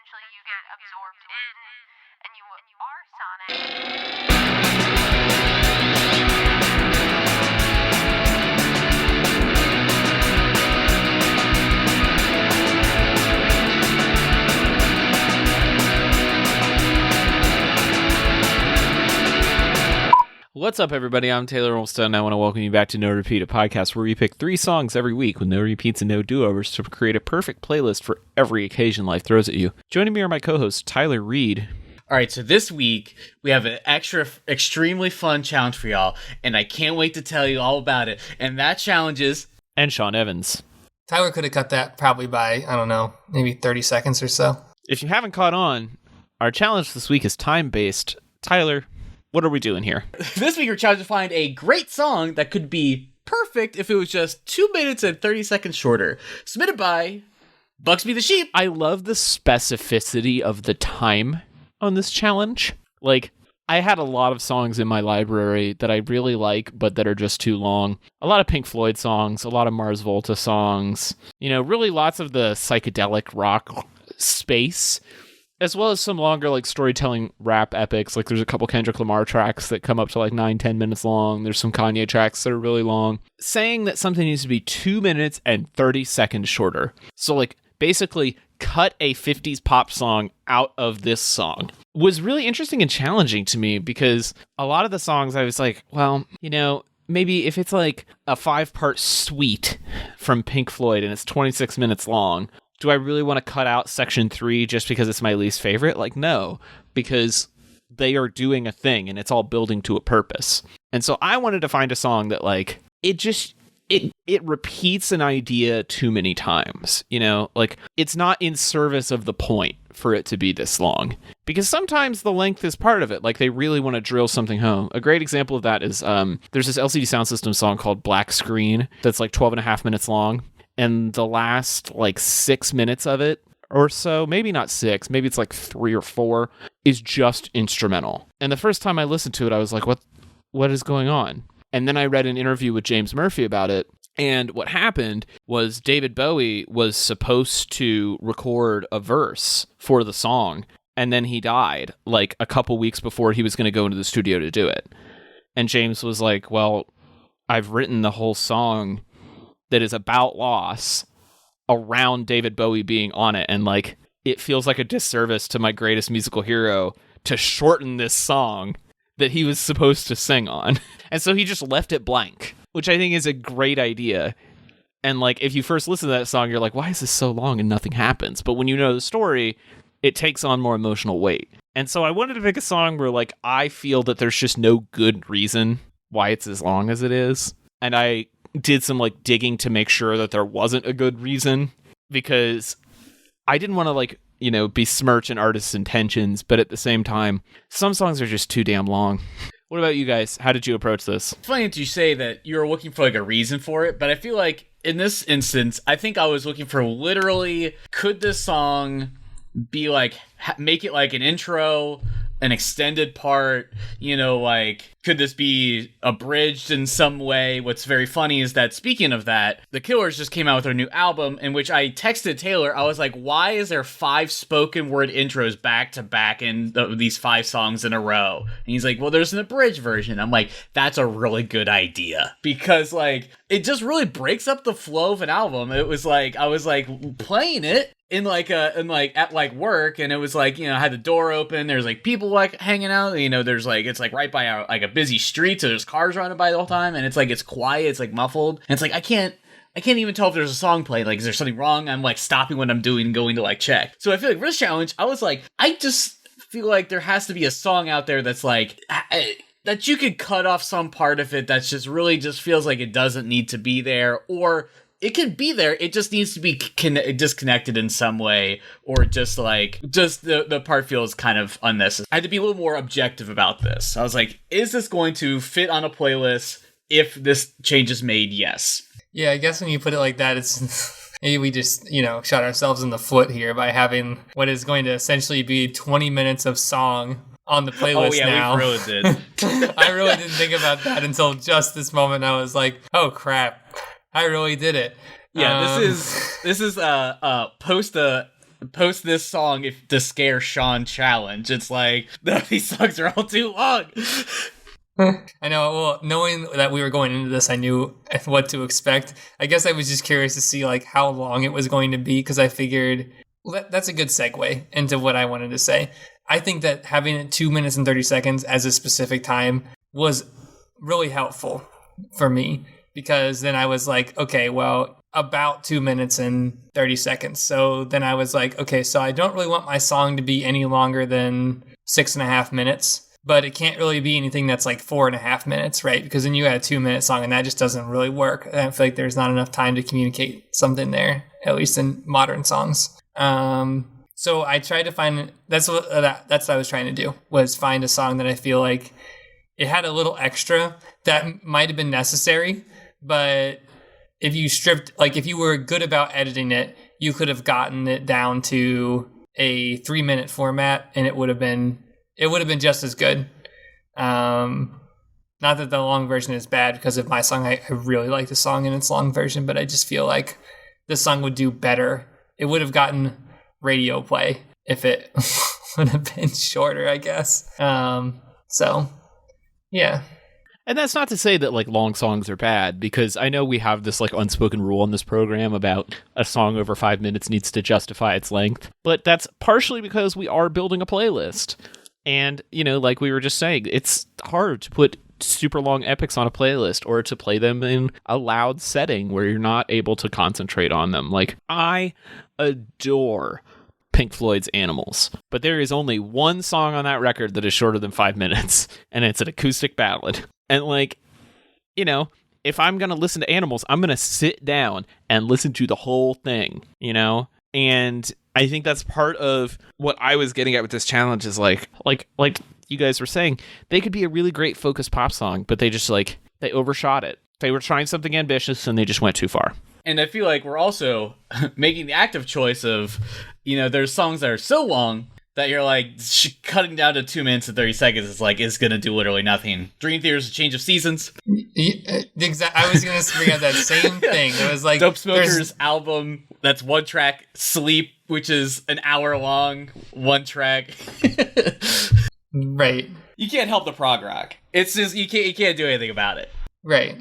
eventually you get absorbed in, and you are Sonic. What's up, everybody? I'm Taylor Olmstead, and I want to welcome you back to No Repeat, a podcast where we pick 3 songs every week with no repeats and no do-overs to create a perfect playlist for every occasion life throws at you. Joining me are my co-hosts, Tyler Reed. All right, so this week we have an extremely fun challenge for y'all, and I can't wait to tell you all about it. And that challenge is... And Sean Evans. Tyler could have cut that probably by, I don't know, maybe 30 seconds or so. If you haven't caught on, our challenge this week is time-based. Tyler, what are we doing here? This week we're trying to find a great song that could be perfect if it was just 2 minutes and 30 seconds shorter. Submitted by Bugsby the Sheep. I love the specificity of the time on this challenge. Like, I had a lot of songs in my library that I really like, but that are just too long. A lot of Pink Floyd songs, a lot of Mars Volta songs, really lots of the psychedelic rock space, as well as some longer, like, storytelling rap epics. Like, there's a couple Kendrick Lamar tracks that come up to, like, 9-10 minutes long. There's some Kanye tracks that are really long. Saying that something needs to be 2 minutes and 30 seconds shorter. So, like, basically cut a 50s pop song out of this song was really interesting and challenging to me, because a lot of the songs I was like, well, maybe if it's, like, a 5-part suite from Pink Floyd and it's 26 minutes long, do I really want to cut out section 3 just because it's my least favorite? Like, no, because they are doing a thing and it's all building to a purpose. And so I wanted to find a song that, like, it repeats an idea too many times, like, it's not in service of the point for it to be this long, because sometimes the length is part of it. Like, they really want to drill something home. A great example of that is there's this LCD Sound System song called Black Screen that's like 12 and a half minutes long. And the last, like, 6 minutes of it or so, maybe not 6, maybe it's like 3 or 4, is just instrumental. And the first time I listened to it, I was like, what is going on? And then I read an interview with James Murphy about it. And what happened was David Bowie was supposed to record a verse for the song, and then he died, like, a couple weeks before he was going to go into the studio to do it. And James was like, well, I've written the whole song that is about loss around David Bowie being on it, and, like, it feels like a disservice to my greatest musical hero to shorten this song that he was supposed to sing on. And so he just left it blank, which I think is a great idea. And, like, if you first listen to that song, you're like, why is this so long and nothing happens? But when you know the story, it takes on more emotional weight. And so I wanted to pick a song where, like, I feel that there's just no good reason why it's as long as it is. And I did some, like, digging to make sure that there wasn't a good reason, because I didn't want to, like, besmirch an artist's intentions, but at the same time, some songs are just too damn long. What about you guys? How did you approach this? It's funny that you say that you're looking for, like, a reason for it, but I feel like in this instance, I think I was looking for literally, could this song be, like, make it like an intro, an extended part, like, could this be abridged in some way? What's very funny is that, speaking of that, The Killers just came out with their new album, in which I texted Taylor. I was like, why is there 5 spoken word intros back to back in these 5 songs in a row? And he's like, well, there's an abridged version. I'm like, that's a really good idea, because, like, it just really breaks up the flow of an album. It was like, I was, like, playing it at work, and it was like, I had the door open, there's, like, people, like, hanging out, there's, like, it's, like, right by a busy street, so there's cars running by the whole time, and it's, like, it's quiet, it's, like, muffled, and it's like, I can't even tell if there's a song playing. Like, is there something wrong? I'm, like, stopping what I'm doing and going to, like, check. So I feel like for this challenge, I was like, I just feel like there has to be a song out there that's, like, that you could cut off some part of it that's just really just feels like it doesn't need to be there, or it can be there, it just needs to be disconnected in some way, or just, like, just the part feels kind of unnecessary. I had to be a little more objective about this. I was like, is this going to fit on a playlist if this change is made? Yes. Yeah, I guess when you put it like that, it's maybe we just, shot ourselves in the foot here by having what is going to essentially be 20 minutes of song on the playlist now. Oh, yeah, we really did. I really didn't think about that until just this moment. I was like, oh, crap. I really did it. Yeah, this is post post this song if to scare Sean challenge. It's like, no, these songs are all too long. I know. Well, knowing that we were going into this, I knew what to expect. I guess I was just curious to see like how long it was going to be, because I figured that's a good segue into what I wanted to say. I think that having it 2 minutes and 30 seconds as a specific time was really helpful for me, because then I was like, okay, well, about 2 minutes and 30 seconds. So then I was like, okay, so I don't really want my song to be any longer than 6.5 minutes. But it can't really be anything that's like 4.5 minutes, right? Because then you got a 2 minute song and that just doesn't really work. I feel like there's not enough time to communicate something there, at least in modern songs. So I tried to find, that's what I was trying to do, was find a song that I feel like it had a little extra that might have been necessary. But if you if you were good about editing it, you could have gotten it down to a 3 minute format and it would have been just as good. Not that the long version is bad because of my song. I really like the song in its long version, but I just feel like this song would do better. It would have gotten radio play if it would have been shorter, I guess. So, yeah. And that's not to say that like long songs are bad, because I know we have this like unspoken rule on this program about a song over 5 minutes needs to justify its length. But that's partially because we are building a playlist. And, you know, like we were just saying, it's hard to put super long epics on a playlist or to play them in a loud setting where you're not able to concentrate on them. Like, I adore Pink Floyd's Animals, but there is only one song on that record that is shorter than 5 minutes, and it's an acoustic ballad. And, like, you know, if I'm going to listen to Animals, I'm going to sit down and listen to the whole thing, you know? And I think that's part of what I was getting at with this challenge is like you guys were saying, they could be a really great focused pop song, but they overshot it. They were trying something ambitious and they just went too far. And I feel like we're also making the active choice of, you know, there's songs that are so long that you're like cutting down to 2 minutes and 30 seconds is going to do literally nothing. Dream Theater's Change of Seasons. I was going to bring up that same thing. It was like Dope Smoker's album that's one track, Sleep, which is an hour long, one track. Right. You can't help the prog rock. It's just you can't do anything about it. Right.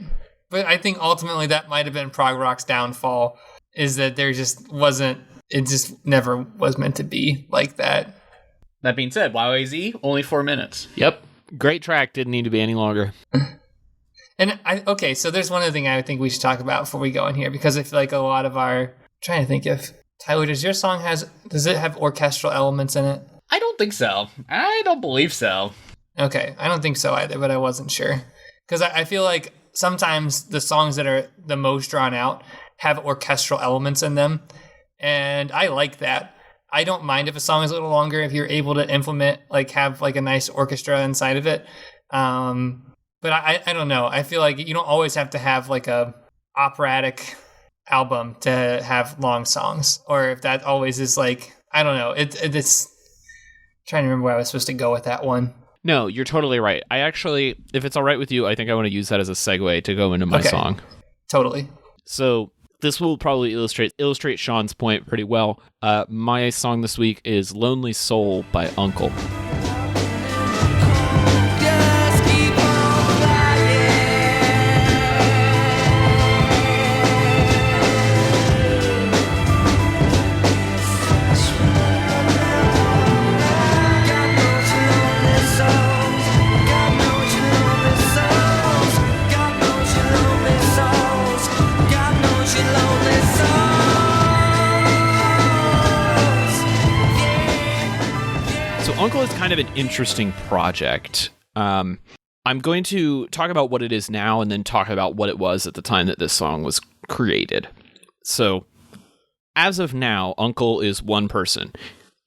But I think ultimately that might have been prog rock's downfall, is that there just wasn't, it just never was meant to be like that. That being said, YYZ, only 4 minutes. Yep. Great track, didn't need to be any longer. And so there's one other thing I think we should talk about before we go in here, because I feel like a lot of I'm trying to think if, Tyler, does your song does it have orchestral elements in it? I don't think so. I don't believe so. Okay, I don't think so either, but I wasn't sure. Because I feel like sometimes the songs that are the most drawn out have orchestral elements in them, and I like that. I don't mind if a song is a little longer if you're able to implement, like, have like a nice orchestra inside of it. But I don't know. I feel like you don't always have to have like a operatic album to have long songs, or if that always is like, I don't know. It's trying to remember where I was supposed to go with that one. No, you're totally right. I actually, if it's all right with you, I think I want to use that as a segue to go into my song. Totally. So this will probably illustrate Sean's point pretty well. My song this week is Lonely Soul by Uncle. Uncle is kind of an interesting project. I'm going to talk about what it is now and then talk about what it was at the time that this song was created. So, as of now, Uncle is one person.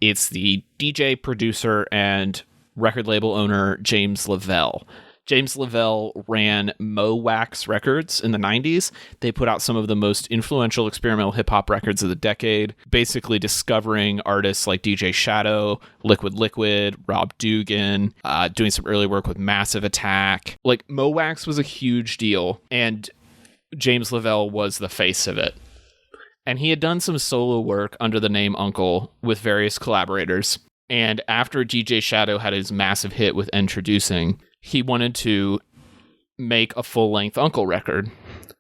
It's the DJ, producer, and record label owner James Lavelle. James Lavelle ran Mo Wax Records in the 90s. They put out some of the most influential experimental hip-hop records of the decade, basically discovering artists like DJ Shadow, Liquid, Rob Dugan, doing some early work with Massive Attack. Like, Mo Wax was a huge deal, and James Lavelle was the face of it. And he had done some solo work under the name Uncle with various collaborators. And after DJ Shadow had his massive hit with Introducing, he wanted to make a full-length Uncle record.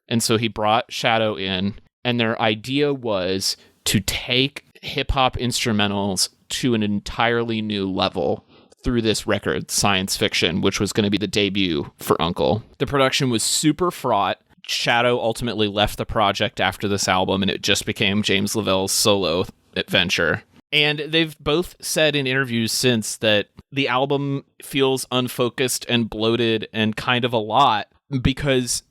And so he brought Shadow in, and their idea was to take hip-hop instrumentals to an entirely new level through this record, Science Fiction, which was going to be the debut for Uncle. The production was super fraught. Shadow ultimately left the project after this album, and it just became James Lavelle's solo adventure. And they've both said in interviews since that the album feels unfocused and bloated and kind of a lot because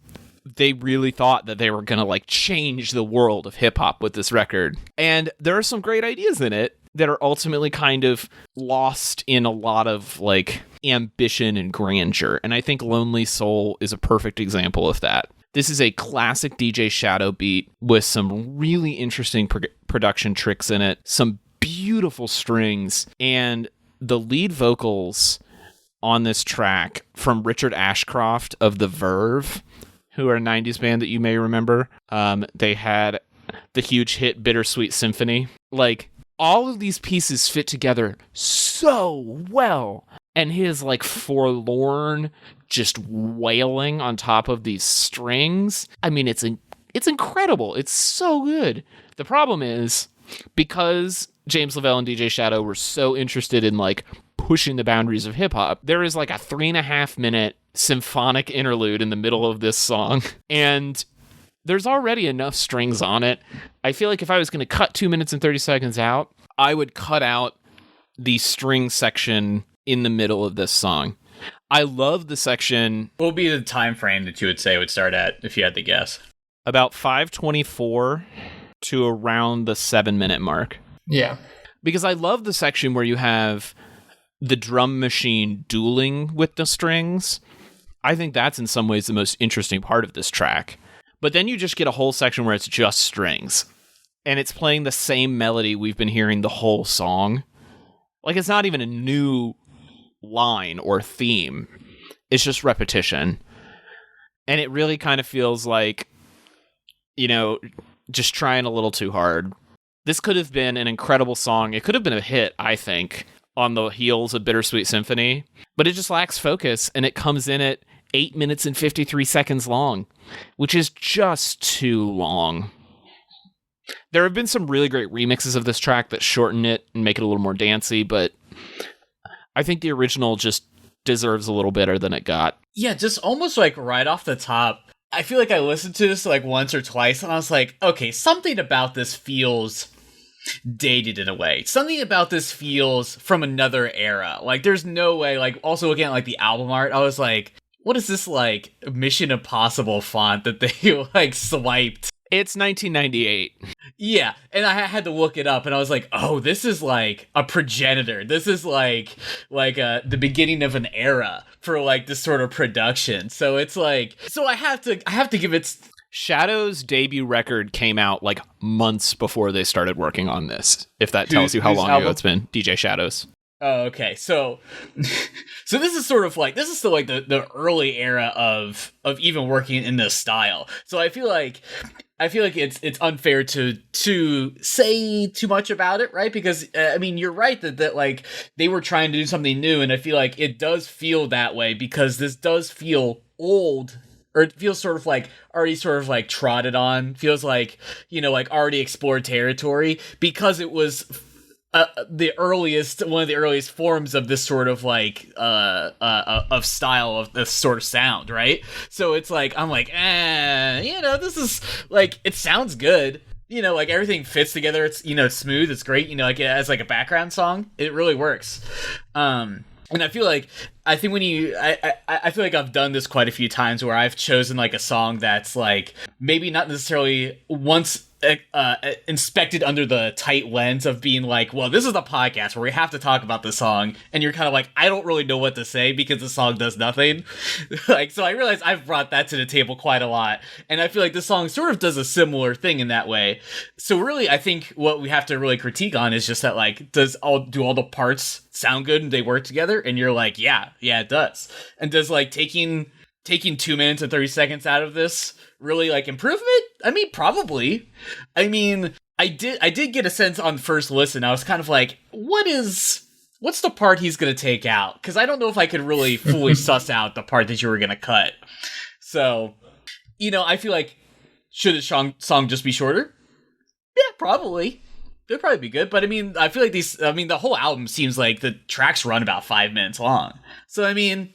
they really thought that they were going to like change the world of hip hop with this record. And there are some great ideas in it that are ultimately kind of lost in a lot of like ambition and grandeur. And I think Lonely Soul is a perfect example of that. This is a classic DJ Shadow beat with some really interesting production tricks in it, some beautiful strings, and the lead vocals on this track from Richard Ashcroft of The Verve, who are a 90s band that you may remember. They had the huge hit Bittersweet Symphony. Like, all of these pieces fit together so well. And his, like, forlorn just wailing on top of these strings. I mean, it's incredible. It's so good. The problem is, because James Lavelle and DJ Shadow were so interested in, like, pushing the boundaries of hip-hop, there is, like, a 3.5-minute symphonic interlude in the middle of this song. And there's already enough strings on it. I feel like if I was going to cut 2 minutes and 30 seconds out, I would cut out the string section in the middle of this song. I love the section. What would be the time frame that you would say would start at, if you had to guess? About 5:24 to around the 7-minute mark. Yeah. Because I love the section where you have the drum machine dueling with the strings. I think that's in some ways the most interesting part of this track. But then you just get a whole section where it's just strings. And it's playing the same melody we've been hearing the whole song. Like, it's not even a new line or theme. It's just repetition. And it really kind of feels like, you know, just trying a little too hard. This could have been an incredible song. It could have been a hit, I think, on the heels of Bittersweet Symphony. But it just lacks focus, and it comes in at 8 minutes and 53 seconds long, which is just too long. There have been some really great remixes of this track that shorten it and make it a little more dancey, but I think the original just deserves a little better than it got. Yeah, just almost like right off the top, I feel like I listened to this like once or twice, and I was like, okay, something about this feels dated in a way. Something about this feels from another era. Like, there's no way, like, also looking at like the album art, I was like, what is this, like, Mission Impossible font that they like swiped? It's 1998. Yeah, and I had to look it up, and I was like, "Oh, this is like a progenitor. This is like the beginning of an era for like this sort of production." So it's like, so I have to give it. Shadow's debut record came out like months before they started working on this. If that tells you how long ago it's been, DJ Shadow's. Oh, okay. So this is sort of like, this is still like the early era of even working in this style. So I feel like it's unfair to say too much about it, right? Because I mean, you're right that like they were trying to do something new, and I feel like it does feel that way because this does feel old, or it feels sort of like already sort of like trodden on, feels like, you know, like already explored territory, because it was one of the earliest forms of this sort of like of style, of this sort of sound, right? So it's like, I'm like, you know, this is like, it sounds good, you know, like everything fits together, it's, you know, it's smooth, it's great, you know, like as like a background song, it really works. And I feel like, I think when I feel like I've done this quite a few times where I've chosen like a song that's like maybe not necessarily once inspected under the tight lens of being like, well, this is a podcast where we have to talk about this song, and you're kind of like, I don't really know what to say because the song does nothing. Like, so I realize I've brought that to the table quite a lot, and I feel like this song sort of does a similar thing in that way. So really, I think what we have to really critique on is just that, like, do all the parts sound good and they work together? And you're like, yeah, it does. And does like taking taking 2 minutes and 30 seconds out of this really like improve it? I mean, probably. I mean, I did get a sense on first listen. I was kind of like, what's the part he's going to take out? Because I don't know if I could really fully suss out the part that you were going to cut. So, I feel like, should the song just be shorter? Yeah, probably. It'd probably be good. But I mean, I feel like the whole album seems like the tracks run about 5 minutes long. So, I mean,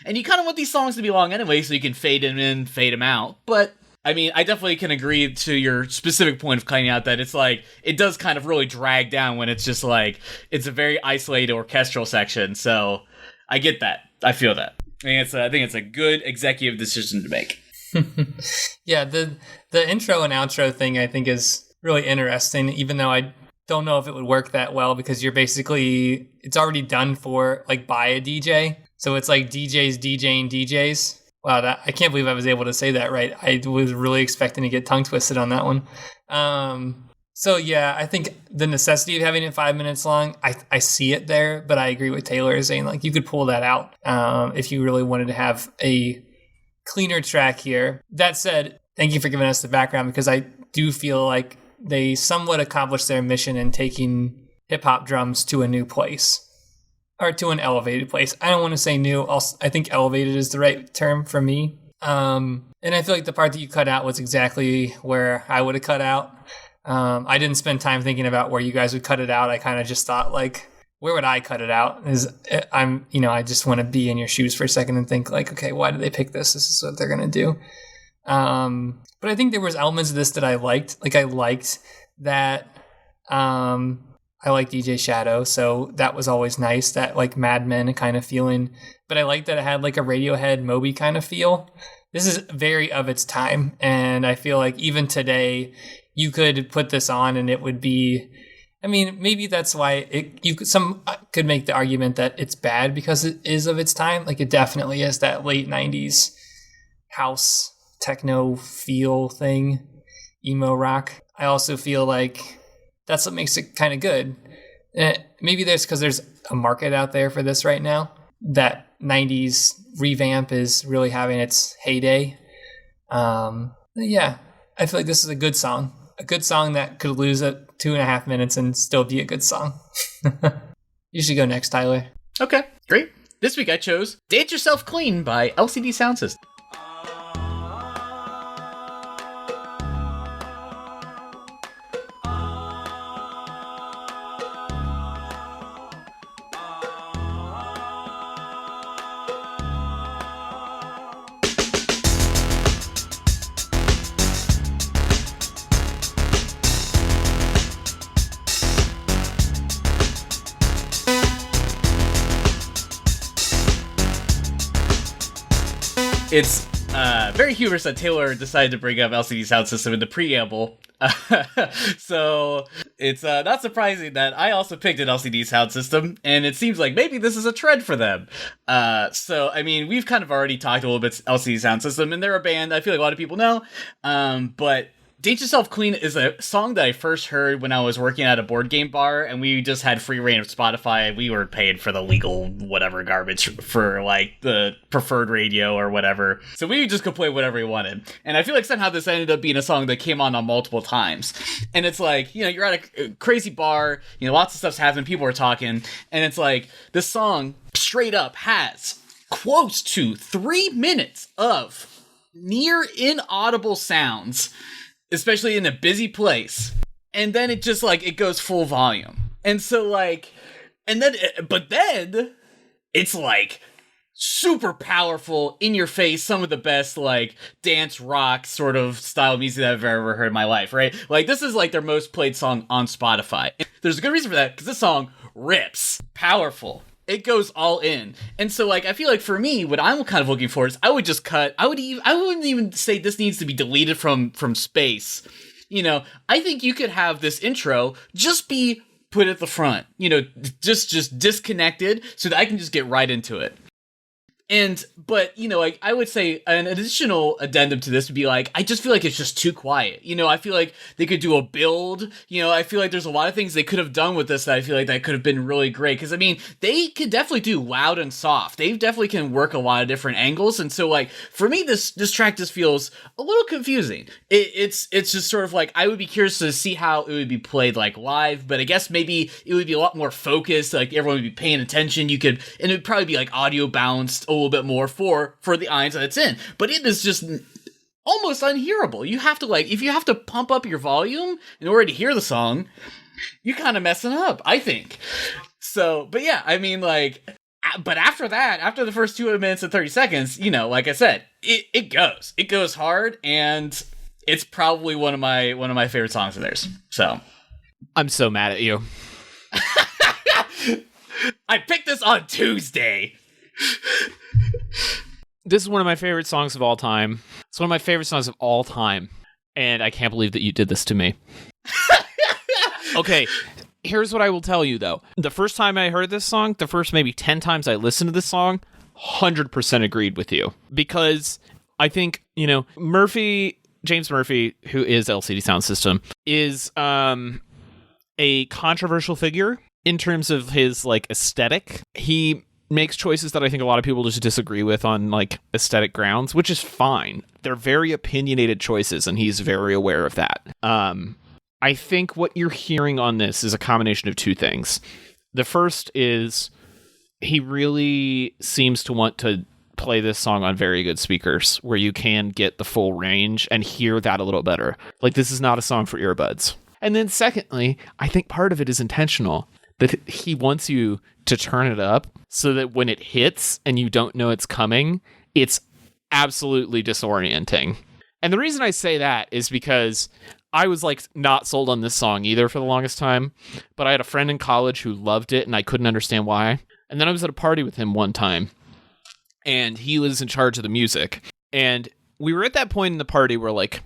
and you kind of want these songs to be long anyway, so you can fade them in, fade them out. But I mean, I definitely can agree to your specific point of cutting out that it's like, it does kind of really drag down when it's just like, it's a very isolated orchestral section. So I get that. I feel that. I think it's a good executive decision to make. Yeah, the intro and outro thing I think is really interesting, even though I don't know if it would work that well because it's already done for like by a DJ. So it's like DJs DJing DJs. Wow, I can't believe I was able to say that right. I was really expecting to get tongue twisted on that one. So yeah, I think the necessity of having it 5 minutes long, I see it there, but I agree with Taylor saying like you could pull that out if you really wanted to have a cleaner track here. That said, thank you for giving us the background because I do feel like they somewhat accomplished their mission in taking hip hop drums to a new place. Or to an elevated place. I don't want to say new. I think elevated is the right term for me. And I feel like the part that you cut out was exactly where I would have cut out. I didn't spend time thinking about where you guys would cut it out. I kind of just thought like, where would I cut it out? I just want to be in your shoes for a second and think like, okay, why did they pick this? This is what they're going to do. But I think there was elements of this that I liked. Like I liked that, I like DJ Shadow, so that was always nice, that like Mad Men kind of feeling. But I like that it had like a Radiohead Moby kind of feel. This is very of its time, and I feel like even today you could put this on and it would be, I mean, maybe that's why some could make the argument that it's bad because it is of its time. Like it definitely is that late 90s house techno feel thing, emo rock. I also feel like that's what makes it kind of good. Maybe because there's a market out there for this right now. That 90s revamp is really having its heyday. Yeah, I feel like this is a good song. A good song that could lose at 2.5 minutes and still be a good song. You should go next, Tyler. Okay, great. This week I chose Dance Yourself Clean by LCD Soundsystem. It's very humorous that Taylor decided to bring up LCD Soundsystem in the preamble. So it's not surprising that I also picked an LCD Soundsystem, and it seems like maybe this is a trend for them. So, I mean, we've kind of already talked a little bit LCD Soundsystem, and they're a band I feel like a lot of people know, but Dance Yourself Clean is a song that I first heard when I was working at a board game bar, and we just had free reign of Spotify. We were paid for the legal whatever garbage for like the preferred radio or whatever. So we just could play whatever we wanted. And I feel like somehow this ended up being a song that came on multiple times. And it's like, you're at a crazy bar, lots of stuff's happening, people are talking, and it's like, this song straight up has close to 3 minutes of near inaudible sounds, especially in a busy place. And then it just like, it goes full volume. And so like, but then it's like super powerful, in your face, some of the best like dance rock sort of style music that I've ever heard in my life, right? Like this is like their most played song on Spotify. And there's a good reason for that, because this song rips. Powerful. It goes all in. And so like, I feel like for me, what I'm kind of looking for is I would just cut, I wouldn't even say this needs to be deleted from space. I think you could have this intro just be put at the front, just disconnected so that I can just get right into it. But you know, like I would say an additional addendum to this would be like, I just feel like it's just too quiet. You know, I feel like they could do a build. You know, I feel like there's a lot of things they could have done with this that I feel like that could have been really great. Because I mean, they could definitely do loud and soft. They definitely can work a lot of different angles. And so like for me, this track just feels a little confusing. It's just sort of like I would be curious to see how it would be played like live. But I guess maybe it would be a lot more focused. Like everyone would be paying attention. And it would probably be like audio balanced a little bit more for the audience that it's in. But it is just almost unhearable. You have to like, if you have to pump up your volume in order to hear the song, you're kind of messing up, I think. So, but yeah, I mean like, but after that, after the first 2 minutes and 30 seconds, you know, like I said, it goes hard, and it's probably one of my favorite songs of theirs. So I'm so mad at you. I picked this on Tuesday. This is one of my favorite songs of all time. It's one of my favorite songs of all time. And I can't believe that you did this to me. Okay, here's what I will tell you, though. The first time I heard this song, the first maybe 10 times I listened to this song, 100% agreed with you. Because I think, you know, James Murphy, who is LCD Sound System, is a controversial figure in terms of his, like, aesthetic. He makes choices that I think a lot of people just disagree with on like aesthetic grounds, which is fine. They're very opinionated choices, and he's very aware of that. I think what you're hearing on this is a combination of two things. The first is he really seems to want to play this song on very good speakers where you can get the full range and hear that a little better. Like, this is not a song for earbuds. And then secondly, I think part of it is intentional, that he wants you to turn it up so that when it hits and you don't know it's coming, it's absolutely disorienting. And the reason I say that is because I was like not sold on this song either for the longest time, but I had a friend in college who loved it and I couldn't understand why. And then I was at a party with him one time and he was in charge of the music. And we were at that point in the party where like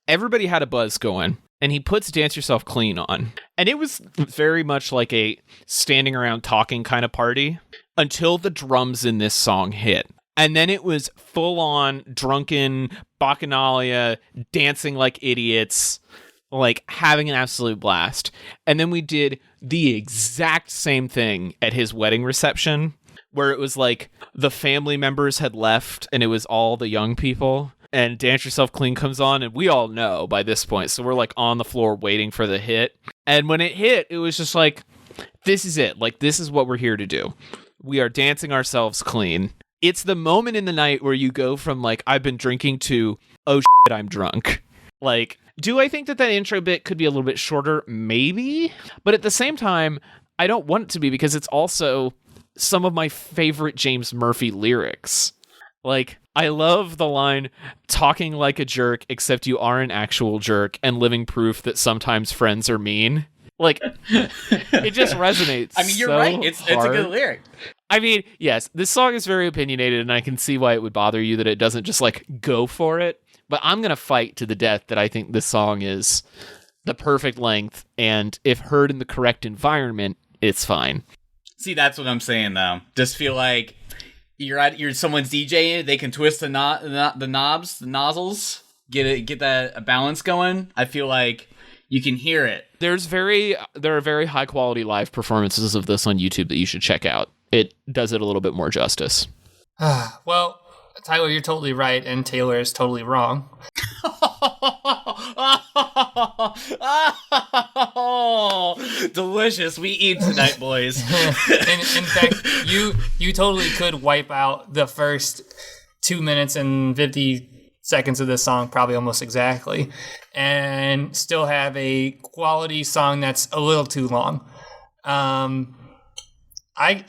everybody had a buzz going. And he puts Dance Yourself Clean on. And it was very much like a standing around talking kind of party until the drums in this song hit. And then it was full on drunken bacchanalia, dancing like idiots, like having an absolute blast. And then we did the exact same thing at his wedding reception, where it was like the family members had left and it was all the young people. And Dance Yourself Clean comes on, and we all know by this point. So we're like on the floor waiting for the hit. And when it hit, it was just like, this is it. Like, this is what we're here to do. We are dancing ourselves clean. It's the moment in the night where you go from like, I've been drinking to, oh shit, I'm drunk. Like, do I think that intro bit could be a little bit shorter? Maybe. But at the same time, I don't want it to be, because it's also some of my favorite James Murphy lyrics. Like, I love the line, talking like a jerk, except you are an actual jerk, and living proof that sometimes friends are mean. Like, it just resonates. I mean, you're so right. It's a good lyric. I mean, yes, this song is very opinionated, and I can see why it would bother you that it doesn't just, like, go for it. But I'm going to fight to the death that I think this song is the perfect length, and if heard in the correct environment, it's fine. See, that's what I'm saying, though. Just feel like you're someone's DJing, they can twist the knobs, the nozzles, get that balance going. I feel like you can hear it. There are very high quality live performances of this on YouTube that you should check out. It does it a little bit more justice. Well, Tyler, you're totally right, and Taylor is totally wrong. Oh, delicious. We eat tonight, boys. in fact, you totally could wipe out the first 2 minutes and 50 seconds of this song, probably almost exactly, and still have a quality song that's a little too long. I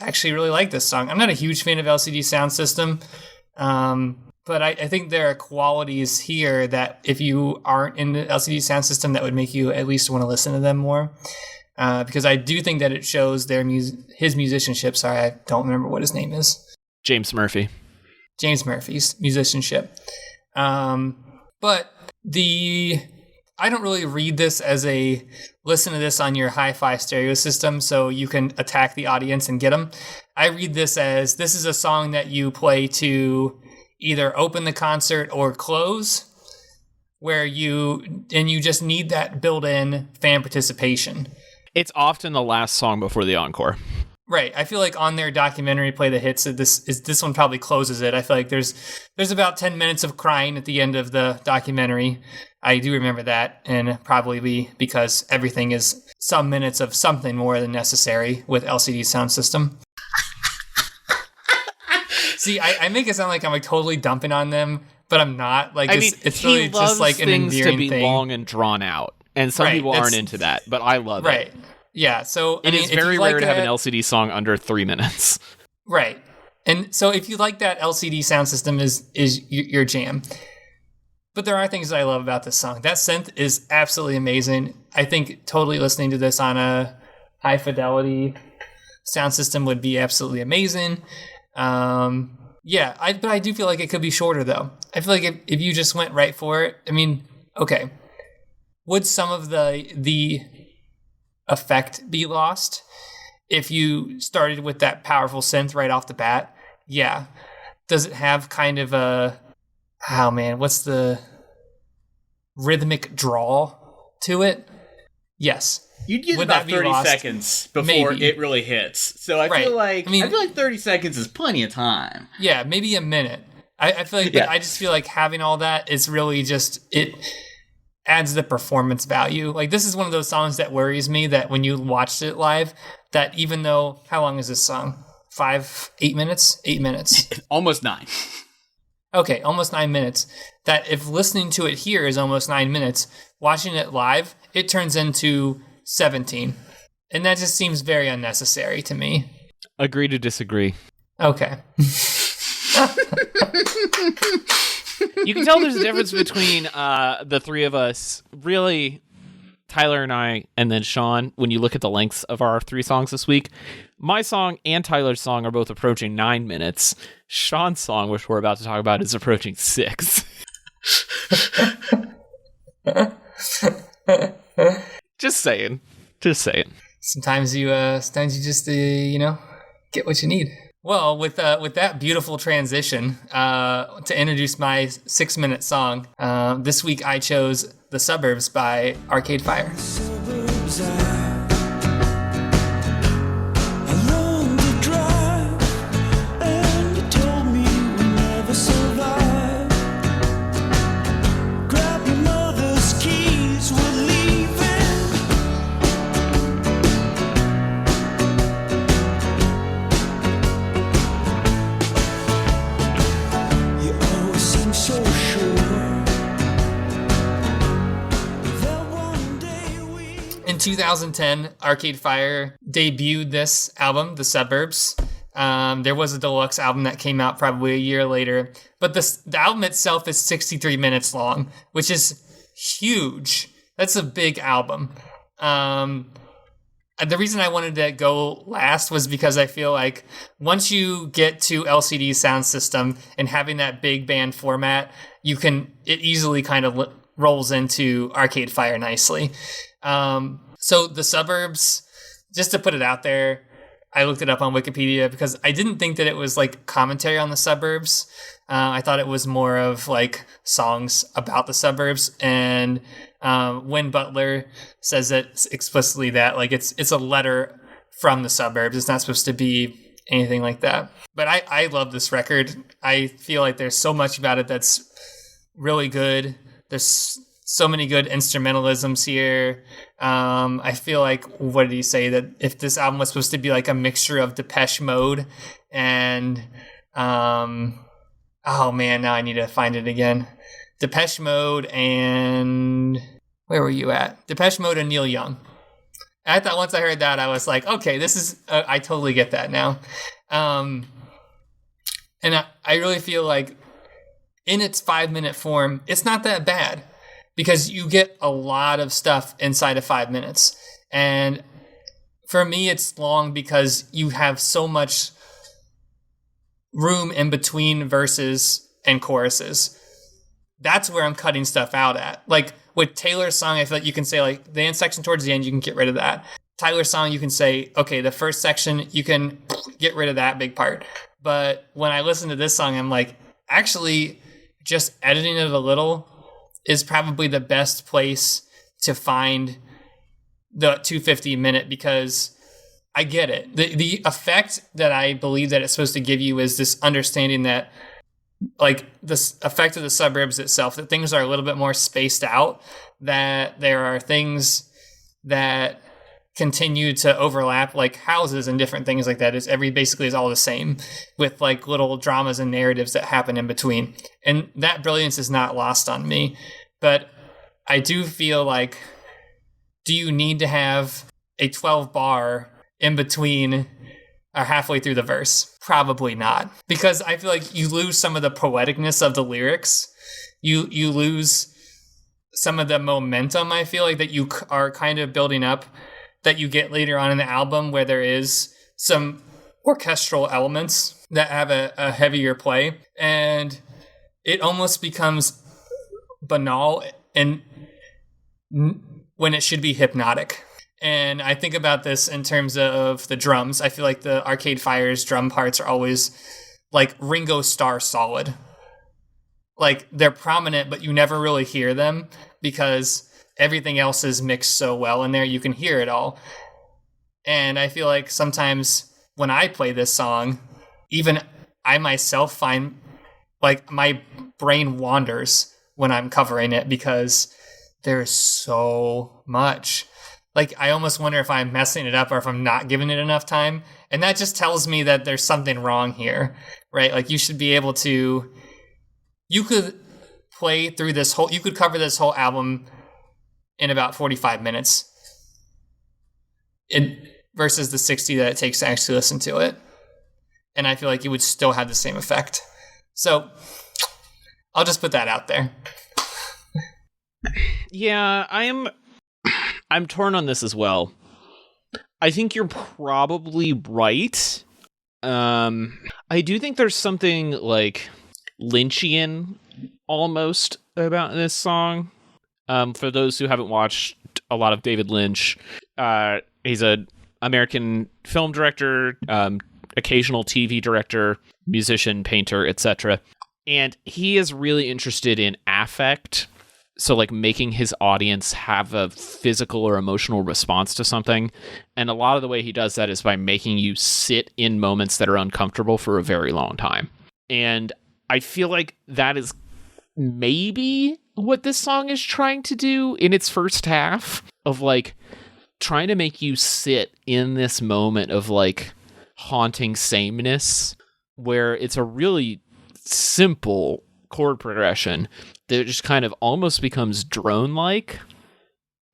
actually really like this song. I'm not a huge fan of LCD Sound System, but I think there are qualities here that if you aren't in the LCD Sound System, that would make you at least want to listen to them more. Because I do think that it shows his musicianship. Sorry, I don't remember what his name is. James Murphy's musicianship. But I don't really read this as a listen to this on your hi-fi stereo system so you can attack the audience and get them. I read this as this is a song that you play to either open the concert or close, where you just need that built-in fan participation. It's often the last song before the encore. Right. I feel like on their documentary Play the Hits, this one probably closes it. I feel like there's about 10 minutes of crying at the end of the documentary. I do remember that, and probably because everything is some minutes of something more than necessary with LCD Sound System. See, I make it sound like I'm like totally dumping on them, but I'm not. Like, it's really just like an endearing to be thing. Long and drawn out, and some people aren't into that, but I love it. Right. Yeah, so it is very rare to have an LCD song under 3 minutes. Right. And so if you like that, LCD Sound System is your jam. But there are things that I love about this song. That synth is absolutely amazing. I think totally listening to this on a high fidelity sound system would be absolutely amazing. But I do feel like it could be shorter though. I feel like if you just went right for it, I mean, okay. Would some of the effect be lost if you started with that powerful synth right off the bat? Yeah. Does it have kind of what's the rhythmic draw to it? Yes. You'd use about 30 seconds before it really hits. So I feel like 30 seconds is plenty of time. Yeah, maybe a minute. I feel like I just feel like having all that is really just it adds the performance value. Like, this is one of those songs that worries me that when you watched it live, that even though, how long is this song? 8 minutes? 8 minutes. Almost 9. Okay, almost 9 minutes. That if listening to it here is almost 9 minutes, watching it live, it turns into 17. And that just seems very unnecessary to me. Agree to disagree. Okay. You can tell there's a difference between the three of us. Really, Tyler and I, and then Sean, when you look at the lengths of our 3 songs this week, my song and Tyler's song are both approaching 9 minutes. Sean's song, which we're about to talk about, is approaching 6. Just saying. Sometimes you just get what you need. Well, with that beautiful transition, to introduce my 6-minute song, this week I chose "The Suburbs" by Arcade Fire. In 2010, Arcade Fire debuted this album, The Suburbs. There was a deluxe album that came out probably a year later, but the album itself is 63 minutes long, which is huge. That's a big album. The reason I wanted to go last was because I feel like once you get to LCD Sound System and having that big band format, it easily kind of rolls into Arcade Fire nicely. So The Suburbs, just to put it out there, I looked it up on Wikipedia because I didn't think that it was like commentary on the suburbs. I thought it was more of like songs about the suburbs. And Win Butler says it explicitly that like it's a letter from the suburbs. It's not supposed to be anything like that. But I love this record. I feel like there's so much about it that's really good. There's so many good instrumentalisms here. I feel like, what did he say? That if this album was supposed to be like a mixture of Depeche Mode and, oh man, now I need to find it again. Depeche Mode and, where were you at? Depeche Mode and Neil Young. I thought once I heard that, I was like, okay, this is, I totally get that now. And I really feel like in its 5-minute form, it's not that bad. Because you get a lot of stuff inside of 5 minutes. And for me, it's long because you have so much room in between verses and choruses. That's where I'm cutting stuff out at. Like, with Taylor's song, I feel like you can say like the end section towards the end, you can get rid of that. Tyler's song, you can say, okay, the first section, you can get rid of that big part. But when I listen to this song, I'm like, actually, just editing it a little is probably the best place to find the 250 minute, because I get it. The effect that I believe that it's supposed to give you is this understanding that, like, this effect of the suburbs itself, that things are a little bit more spaced out, that there are things that continue to overlap, like houses and different things like that. Basically is all the same, with like little dramas and narratives that happen in between. And that brilliance is not lost on me. But I do feel like, do you need to have a 12 bar in between or halfway through the verse? Probably not. Because I feel like you lose some of the poeticness of the lyrics. You lose some of the momentum, I feel like, that you are kind of building up, that you get later on in the album, where there is some orchestral elements that have a heavier play. And it almost becomes banal and when it should be hypnotic. And I think about this in terms of the drums. I feel like the Arcade Fire's drum parts are always like Ringo Starr solid. Like, they're prominent, but you never really hear them because everything else is mixed so well in there, you can hear it all. And I feel like sometimes when I play this song, even I myself find like my brain wanders when I'm covering it, because there's so much. Like, I almost wonder if I'm messing it up or if I'm not giving it enough time. And that just tells me that there's something wrong here, right? Like, you should be able to, you could play through this whole, you could cover this whole album in about 45 minutes versus the 60 that it takes to actually listen to it. And I feel like you would still have the same effect. So I'll just put that out there. Yeah, I'm torn on this as well. I think you're probably right. I do think there's something like Lynchian almost about this song. For those who haven't watched a lot of David Lynch, he's an American film director, occasional TV director, musician, painter, etc. And he is really interested in affect. So, like, making his audience have a physical or emotional response to something. And a lot of the way he does that is by making you sit in moments that are uncomfortable for a very long time. And I feel like that is maybe what this song is trying to do in its first half, of, like, trying to make you sit in this moment of, like, haunting sameness, where it's a really simple chord progression that just kind of almost becomes drone-like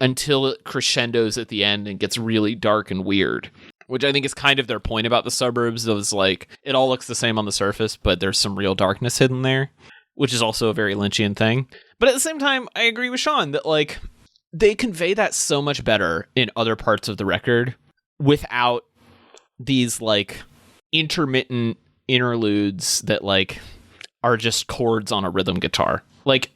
until it crescendos at the end and gets really dark and weird, which I think is kind of their point about the suburbs. It was like, it all looks the same on the surface, but there's some real darkness hidden there, which is also a very Lynchian thing. But at the same time, I agree with Sean that, like, they convey that so much better in other parts of the record without these, like, intermittent interludes that, like, are just chords on a rhythm guitar. Like,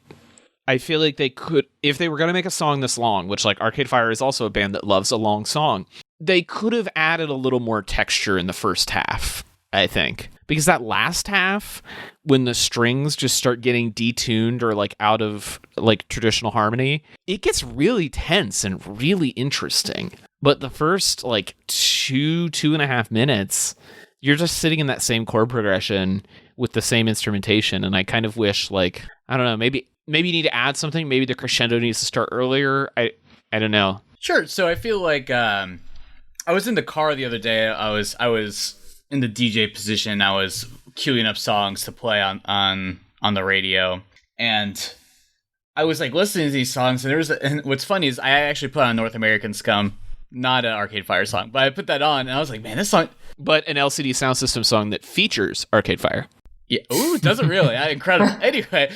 I feel like they could, if they were going to make a song this long, which, like, Arcade Fire is also a band that loves a long song, they could have added a little more texture in the first half, I think. Because that last half, when the strings just start getting detuned or, like, out of, like, traditional harmony, it gets really tense and really interesting. But the first, like, 2.5 minutes, you're just sitting in that same chord progression with the same instrumentation. And I kind of wish, like, I don't know, maybe you need to add something. Maybe the crescendo needs to start earlier. I don't know. Sure. So I feel like I was in the car the other day. I was in the DJ position. I was queuing up songs to play on the radio, and I was, like, listening to these songs. And what's funny is I actually put on North American Scum, not an Arcade Fire song, but I put that on, and I was like, man, this song. But an LCD Sound System song that features Arcade Fire. Yeah. Ooh, doesn't really. Incredible. Anyway.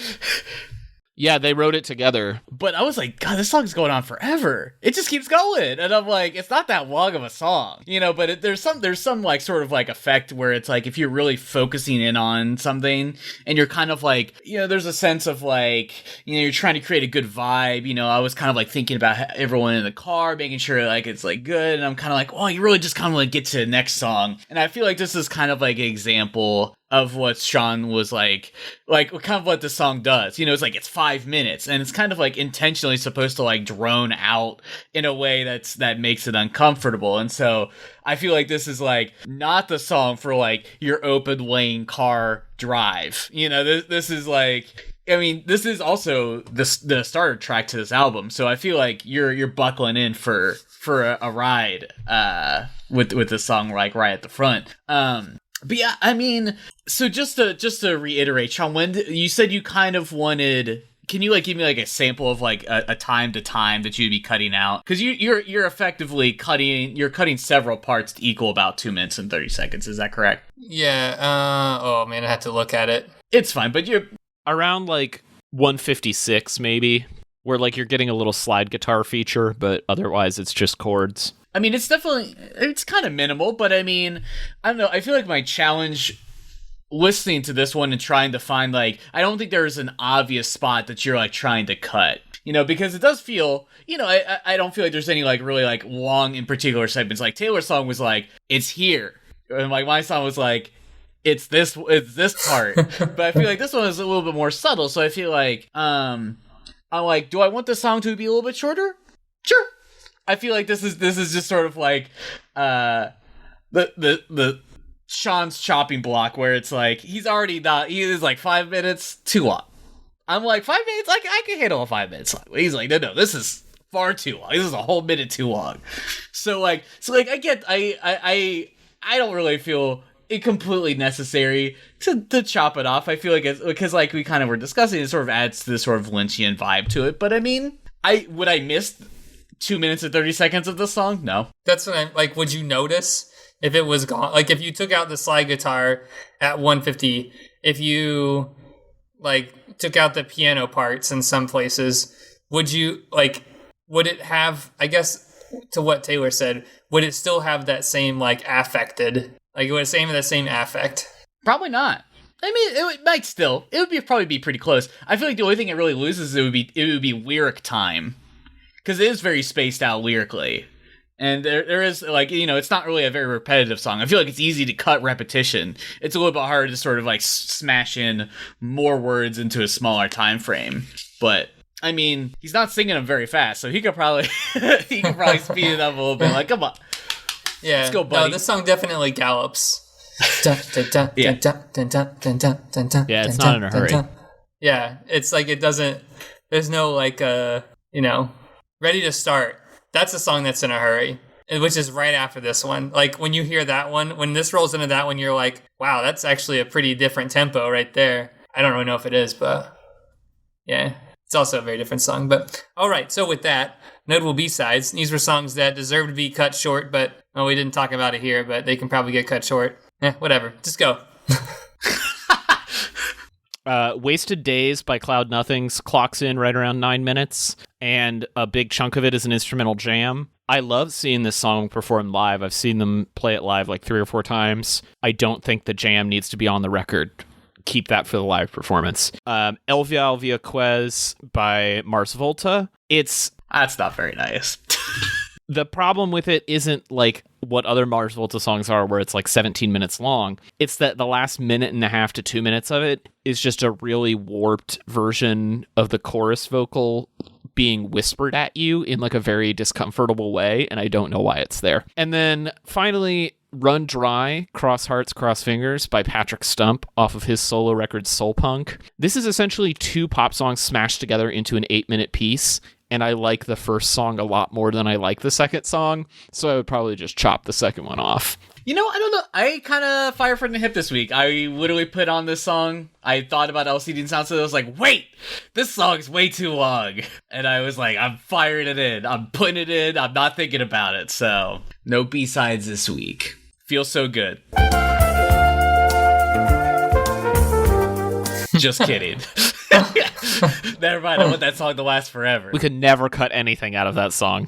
Yeah, they wrote it together. But I was like, God, this song's going on forever. It just keeps going. And I'm like, it's not that long of a song, but there's some like sort of like effect where it's like, if you're really focusing in on something and you're kind of like, there's a sense of like, you're trying to create a good vibe. I was kind of like thinking about everyone in the car, making sure like it's like good. And I'm kind of like, well, you really just kind of like get to the next song. And I feel like this is kind of like an example of what Sean was like kind of what the song does. It's like it's 5 minutes and it's kind of like intentionally supposed to like drone out in a way that makes it uncomfortable. And so I feel like this is like not the song for like your open lane car drive. This is like, I mean, this is also the starter track to this album. So I feel like you're buckling in for a ride with the song like right at the front. But yeah, I mean, so just to reiterate, Sean, when you said you kind of wanted, can you like give me like a sample of like a time to time that you'd be cutting out? Because you're effectively cutting several parts to equal about 2 minutes and 30 seconds. Is that correct? Yeah. Oh man, I have to look at it. It's fine, but you're around like 156 maybe, where like you're getting a little slide guitar feature, but otherwise it's just chords. I mean, it's kind of minimal, but I mean, I don't know. I feel like my challenge listening to this one and trying to find like, I don't think there's an obvious spot that you're like trying to cut, because it does feel, I don't feel like there's any like really like long in particular segments. Like Taylor's song was like, it's here. And like my song was like, it's this part. But I feel like this one is a little bit more subtle. So I feel like, I'm like, do I want the song to be a little bit shorter? Sure. I feel like this is just sort of like the Sean's chopping block where it's like he is like 5 minutes too long. I'm like 5 minutes, like I can handle a 5 minute song. He's like, no, this is far too long. This is a whole minute too long. So I don't really feel it completely necessary to chop it off. I feel like it's because like we kind of were discussing, it sort of adds to this sort of Lynchian vibe to it. But I mean, would I miss 2 minutes and 30 seconds of this song? No. That's what I'm like. Would you notice if it was gone? Like if you took out the slide guitar at 150, if you like took out the piano parts in some places, would it have, I guess to what Taylor said, would it still have that same like affected, like it would have the same affect? Probably not. I mean, it would probably be pretty close. I feel like the only thing it really loses, it would be lyric time. Because it is very spaced out lyrically. And there is, like, it's not really a very repetitive song. I feel like it's easy to cut repetition. It's a little bit harder to sort of, like, smash in more words into a smaller time frame. But, I mean, he's not singing them very fast, so he could probably speed it up a little bit. Like, come on. Yeah. Let's go, buddy. No, this song definitely gallops. Yeah, it's not in a hurry. Yeah, it's like it doesn't, there's no, like, ready to start. That's a song that's in a hurry, which is right after this one. Like when you hear that one, when this rolls into that one, you're like, wow, that's actually a pretty different tempo right there. I don't really know if it is, but yeah, it's also a very different song. But all right, so with that, notable B-sides. These were songs that deserve to be cut short, but we didn't talk about it here, but they can probably get cut short. Whatever, just go. Wasted Days by Cloud Nothings clocks in right around 9 minutes, and a big chunk of it is an instrumental jam. I love seeing this song performed live. I've seen them play it live like 3 or 4 times. I don't think the jam needs to be on the record. Keep that for the live performance. Elvia Elvia Quez by Mars Volta. That's not very nice. The problem with it isn't like what other Mars Volta songs are where it's like 17 minutes long. It's that the last minute and a half to 2 minutes of it is just a really warped version of the chorus vocal being whispered at you in like a very discomfortable way, and I don't know why it's there. And then finally, Run Dry, Cross Hearts, Cross Fingers by Patrick Stump off of his solo record Soul Punk. This is essentially 2 pop songs smashed together into an 8-minute piece, and I like the first song a lot more than I like the second song, so I would probably just chop the second one off. I don't know. I kind of fire from the hip this week. I literally put on this song. I thought about LCD and Sound, so I was like, wait, this song's way too long. And I was like, I'm firing it in. I'm putting it in. I'm not thinking about it. So, no B-sides this week. Feels so good. Just kidding. Never mind, I want that song to last forever. We could never cut anything out of that song.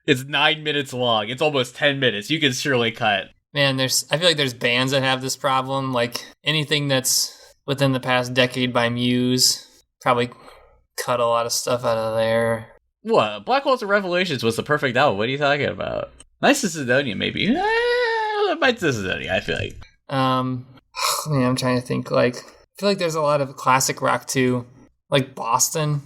It's 9 minutes long. It's almost 10 minutes. You can surely cut. Man, I feel like there's bands that have this problem. Like anything that's within the past decade by Muse, probably cut a lot of stuff out of there. What? Black Holes and Revelations was the perfect album. What are you talking about? Nice to Sidonia, maybe. Nice to Sidonia, I feel like. Man, I'm trying to think. Like, I feel like there's a lot of classic rock too, like Boston.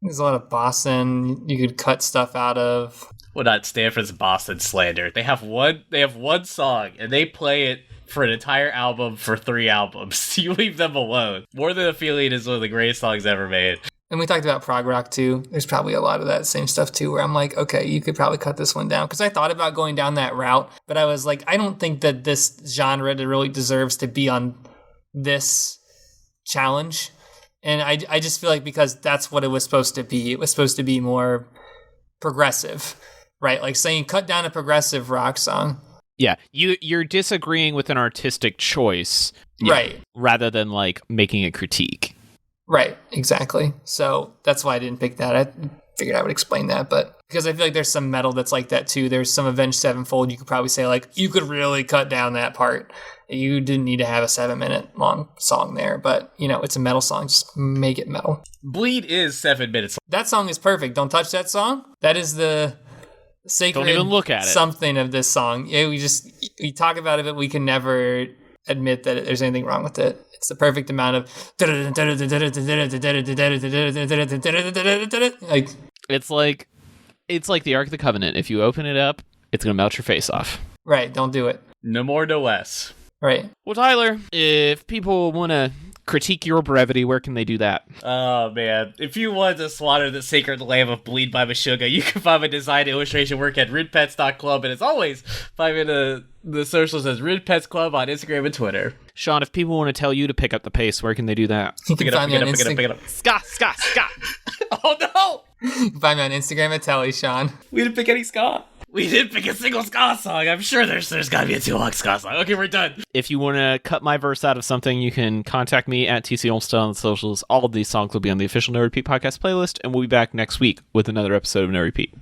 There's a lot of Boston you could cut stuff out of. Well, not Stanford's Boston slander. They have one song, and they play it for an entire album for 3 albums. You leave them alone. More Than a Feeling is one of the greatest songs ever made. And we talked about prog rock too. There's probably a lot of that same stuff too, where I'm like, okay, you could probably cut this one down. Because I thought about going down that route, but I was like, I don't think that this genre really deserves to be on this challenge. And I just feel like because that's what it was supposed to be. It was supposed to be more progressive, right? Like saying cut down a progressive rock song. Yeah, you're disagreeing with an artistic choice, right? Rather than like making a critique. Right, exactly. So that's why I didn't pick that. I figured I would explain that, but because I feel like there's some metal that's like that too. There's some Avenged Sevenfold. You could probably say like you could really cut down that part. You didn't need to have a 7-minute long song there, but it's a metal song. Just make it metal. Bleed is 7 minutes. That song is perfect. Don't touch that song. That is the sacred Don't even look at it. Something of this song. Yeah, we talk about it, but we can never admit that there's anything wrong with it. It's the perfect amount of like it's like the Ark of the Covenant. If you open it up, it's gonna melt your face off. Right, don't do it. No more, no less. Right. Well, Tyler, if people want to critique your brevity, where can they do that? Oh, man. If you want to slaughter the sacred lamb of Bleed by Meshuggah, you can find my design and illustration work at ridpets.club. And as always, find me in the socials as Ridpets Club on Instagram and Twitter. Sean, if people want to tell you to pick up the pace, where can they do that? You can find me on Instagram. Ska. Oh, no! You can find me on Instagram at Telly Sean. We didn't pick any ska. We didn't pick a single ska song. I'm sure there's got to be a too long ska song. Okay, we're done. If you want to cut my verse out of something, you can contact me at TC Olmsted on the socials. All of these songs will be on the official No Repeat podcast playlist, and we'll be back next week with another episode of No Repeat.